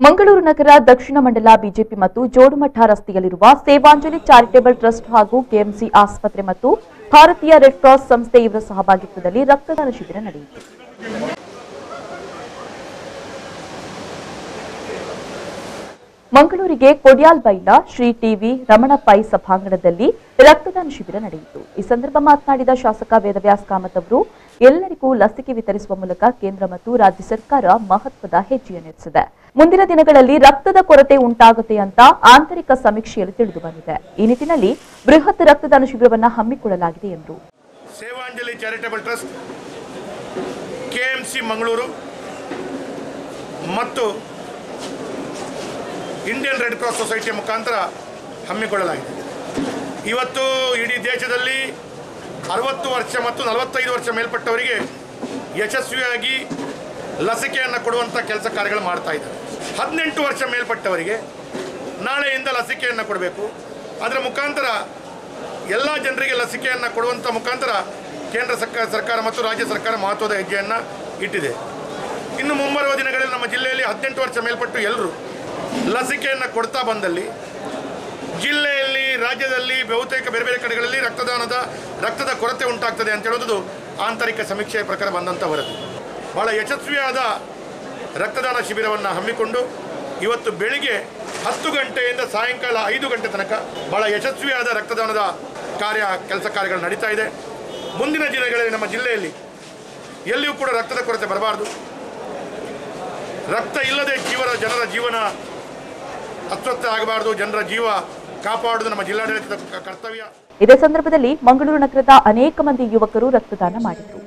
ಮಂಗಳೂರು ನಗರ ದಕ್ಷಿಣ ಮಂಡಲ ಬಿಜೆಪಿ ಮತ್ತು ಜೋಡುಮಠ ರಸ್ತೆಯಲ್ಲಿರುವ ಸೇವಾಂಜಲಿ ಚಾರಿಟೇಬಲ್ ಟ್ರಸ್ಟ್ ಹಾಗೂ ಕೆಎಂಸಿ ಆಸ್ಪತ್ರೆ ಮತ್ತು ಭಾರತೀಯ ರೆಡ್ ಕ್ರಾಸ್ ಸಂಸ್ಥೆ ಇವರ ಸಹಭಾಗಿತ್ವದಲ್ಲಿ ರಕ್ತದಾನ ಶಿಬಿರ ನಡೆಯಿತು. ಮಂಗಳೂರಿಗೆ ಕೊಡಿಯಾಲ್ಬೈಲ ಶ್ರೀ ಟಿವಿ ರಮಣಪೈ ಸಭಾಂಗಣದಲ್ಲಿ ರಕ್ತದಾನ ಶಿಬಿರ ನಡೆಯಿತು. ಈ ಸಂದರ್ಭ ಮಾತನಾಡಿದ ಶಾಸಕ ವೇದವ್ಯಾಸ್ ಕಾಮತ್ ಅವರು ಎಲ್ಲರಿಗೂ ಲಸಿಕೆ ವಿತರಿಸುವ ಮೂಲಕ ಕೇಂದ್ರ ಮತ್ತು ರಾಜ್ಯ ಸರ್ಕಾರ ಮಹತ್ವದ ಹೆಜ್ಜೆಯನ್ನಿರಿಸಿದೆ. ಮುಂದಿನ ದಿನಗಳಲ್ಲಿ ರಕ್ತದ ಕೊರತೆ ಉಂಟಾಗುತ್ತೆ ಅಂತ ಆಂತರಿಕ ಸಮೀಕ್ಷೆಯಲ್ಲಿ ತಿಳಿದು ಬಂದಿದೆ. ಈ ನಿಟ್ಟಿನಲ್ಲಿ ಬೃಹತ್ ರಕ್ತದಾನ ಶಿಬಿರವನ್ನು ಹಮ್ಮಿಕೊಳ್ಳಲಾಗಿದೆ ಎಂದರು. Sevanjali charitable trust, KMC Mangaluru ಮತ್ತು ಇಂಡಿಯನ್ ರೆಡ್ ಕ್ರಾಸ್ ಸೊಸೈಟಿಯ ಮುಖಾಂತರ ಹಮ್ಮಿಕೊಳ್ಳಲಾಗಿದೆ. ಇವತ್ತು ಇಡೀ ದೇಶದಲ್ಲಿ 60 ವರ್ಷ ಮತ್ತು 45 ವರ್ಷ ಮೇಲ್ಪಟ್ಟವರಿಗೆ ಯಶಸ್ವಿಯಾಗಿ ಲಸಿಕೆಯನ್ನು ಕೊಡುವಂಥ ಕೆಲಸ ಕಾರ್ಯಗಳು ಮಾಡ್ತಾ ಇದ್ದಾರೆ. 18 ವರ್ಷ ಮೇಲ್ಪಟ್ಟವರಿಗೆ ನಾಳೆಯಿಂದ ಲಸಿಕೆಯನ್ನು ಕೊಡಬೇಕು. ಅದರ ಮುಖಾಂತರ ಎಲ್ಲ ಜನರಿಗೆ ಲಸಿಕೆಯನ್ನು ಕೊಡುವಂಥ ಮುಖಾಂತರ ಕೇಂದ್ರ ಸರ್ಕಾರ ಮತ್ತು ರಾಜ್ಯ ಸರ್ಕಾರ ಮಹತ್ವದ ಹೆಜ್ಜೆಯನ್ನು ಇಟ್ಟಿದೆ. ಇನ್ನು ಮುಂಬರುವ ದಿನಗಳಲ್ಲಿ ನಮ್ಮ ಜಿಲ್ಲೆಯಲ್ಲಿ 18 ವರ್ಷ ಮೇಲ್ಪಟ್ಟು ಎಲ್ಲರೂ ಲಸಿಕೆಯನ್ನು ಕೊಡ್ತಾ ಬಂದಲ್ಲಿ ಜಿಲ್ಲೆಯಲ್ಲಿ, ರಾಜ್ಯದಲ್ಲಿ ಬಹುತೇಕ ಬೇರೆ ಬೇರೆ ಕಡೆಗಳಲ್ಲಿ ರಕ್ತದ ಕೊರತೆ ಉಂಟಾಗ್ತದೆ ಅಂತ ಹೇಳೋದು ಆಂತರಿಕ ಸಮೀಕ್ಷೆಯ ಪ್ರಕಾರ ಬಂದಂಥ ವರದಿ. ಭಾಳ ಯಶಸ್ವಿಯಾದ ರಕ್ತದಾನ ಶಿಬಿರವನ್ನು ಹಮ್ಮಿಕೊಂಡು ಇವತ್ತು ಬೆಳಿಗ್ಗೆ 10 ಗಂಟೆಯಿಂದ ಸಾಯಂಕಾಲ 5 ಗಂಟೆ ತನಕ ಭಾಳ ಯಶಸ್ವಿಯಾದ ರಕ್ತದಾನದ ಕೆಲಸ ಕಾರ್ಯಗಳು ನಡೀತಾ ಇದೆ. ಮುಂದಿನ ದಿನಗಳಲ್ಲಿ ನಮ್ಮ ಜಿಲ್ಲೆಯಲ್ಲಿ ಎಲ್ಲಿಯೂ ಕೂಡ ರಕ್ತದ ಕೊರತೆ ಬರಬಾರ್ದು. ರಕ್ತ ಇಲ್ಲದೆ ಜನರ ಜೀವನ ಅಸ್ವಸ್ಥ ಆಗಬಾರದು. ಜನರ ಜೀವ ಕಾಪಾಡುವುದು ನಮ್ಮ ಜಿಲ್ಲಾಡಳಿತದ ಕರ್ತವ್ಯ. ಇದೇ ಸಂದರ್ಭದಲ್ಲಿ ಮಂಗಳೂರು ನಗರದ ಅನೇಕ ಮಂದಿ ಯುವಕರು ರಕ್ತದಾನ ಮಾಡಿದರು.